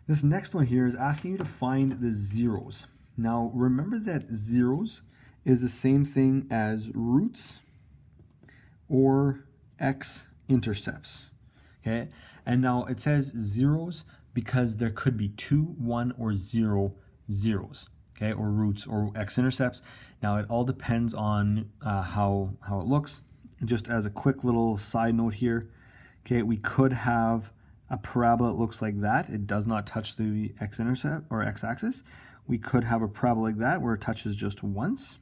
This next one here is asking you to find the zeros. Now remember that zeros is the same thing as roots or x-intercepts, okay? And now it says zeros because there could be 2, 1, or 0 zeros, okay, or roots or x-intercepts. Now it all depends on how it looks. Just as a quick little side note here, okay, we could have a parabola that looks like that. It does not touch the x-intercept or x-axis. We could have a parabola like that where it touches just once,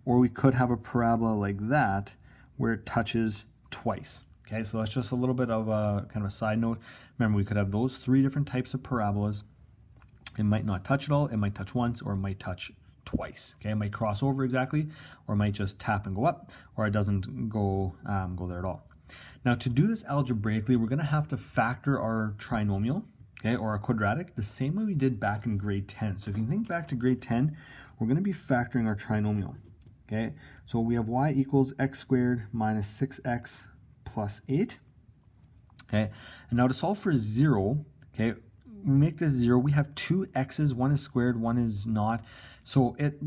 or we could have a parabola like that where it touches twice. Okay, so that's just a little bit of a kind of a side note. Remember, we could have those 3 different types of parabolas. It might not touch at all, it might touch once, or it might touch twice. Okay, it might cross over exactly, or it might just tap and go up, or it doesn't go there at all. Now to do this algebraically, we're going to have to factor our trinomial, okay, or our quadratic, the same way we did back in grade 10. So if you think back to grade 10, we're going to be factoring our trinomial. Okay, so we have y equals x squared minus 6x plus 8. Okay, and now to solve for 0, okay, we make this 0. We have 2 x's, one is squared, one is not. So it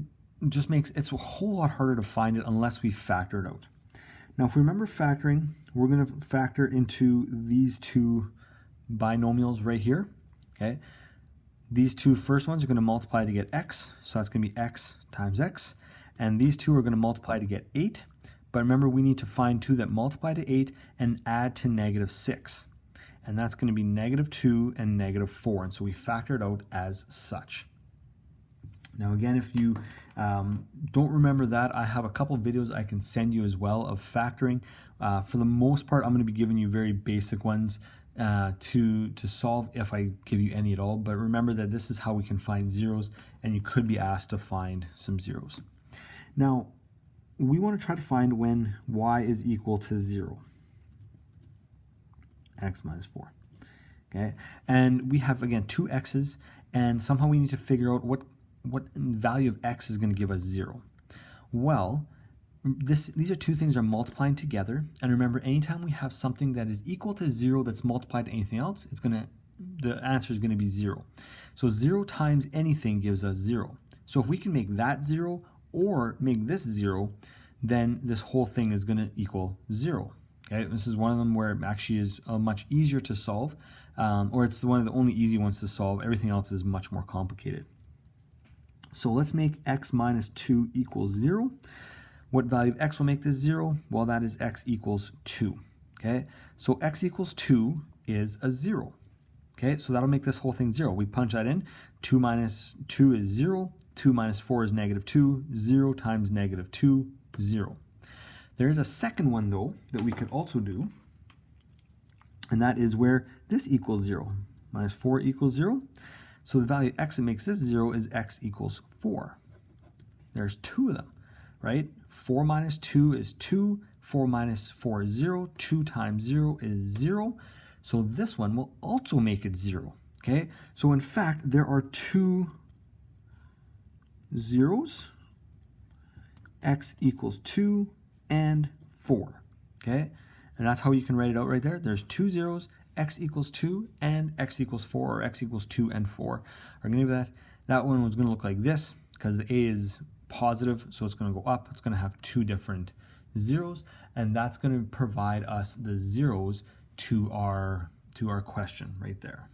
just makes it's a whole lot harder to find it unless we factor it out. Now, if we remember factoring, we're going to factor into these 2 binomials right here. Okay, these 2 first ones are going to multiply to get x, so that's going to be x times x. And these 2 are going to multiply to get 8. But remember, we need to find 2 that multiply to 8 and add to -6. And that's going to be -2 and -4. And so we factor it out as such. Now again, if you don't remember that, I have a couple videos I can send you as well of factoring. For the most part, I'm going to be giving you very basic ones to solve, if I give you any at all. But remember that this is how we can find zeros, and you could be asked to find some zeros. Now, we want to try to find when y is equal to 0, x minus 4. Okay, and we have, again, 2 x's, and somehow we need to figure out what value of x is going to give us 0. Well, these are 2 things that are multiplying together, and remember, anytime we have something that is equal to 0 that's multiplied to anything else, the answer is going to be 0. So 0 times anything gives us 0. So if we can make that 0 or make this 0, then this whole thing is going to equal 0. Okay, this is one of them where it actually is much easier to solve, or it's one of the only easy ones to solve. Everything else is much more complicated. So let's make x minus 2 equals 0. What value of x will make this 0? Well, that is x equals 2. Okay, so x equals 2 is a 0. Okay, so that'll make this whole thing 0. We punch that in. 2 minus 2 is 0. 2 minus 4 is -2. 0 times -2, 0. There is a second one, though, that we could also do, and that is where this equals 0. Minus 4 equals 0. So the value of x that makes this 0 is x equals 4. There's 2 of them, right? 4 minus 2 is 2. 4 minus 4 is 0. 2 times 0 is 0. So this one will also make it 0. Okay? So in fact, there are 2 zeros. X equals 2 and 4. Okay? And that's how you can write it out right there. There's 2 zeros. X equals 2 and x equals 4, or x equals 2 and 4 are going to be that one was going to look like this because the a is positive, so it's going to go up. It's going to have 2 different zeros, and that's going to provide us the zeros to our question right there.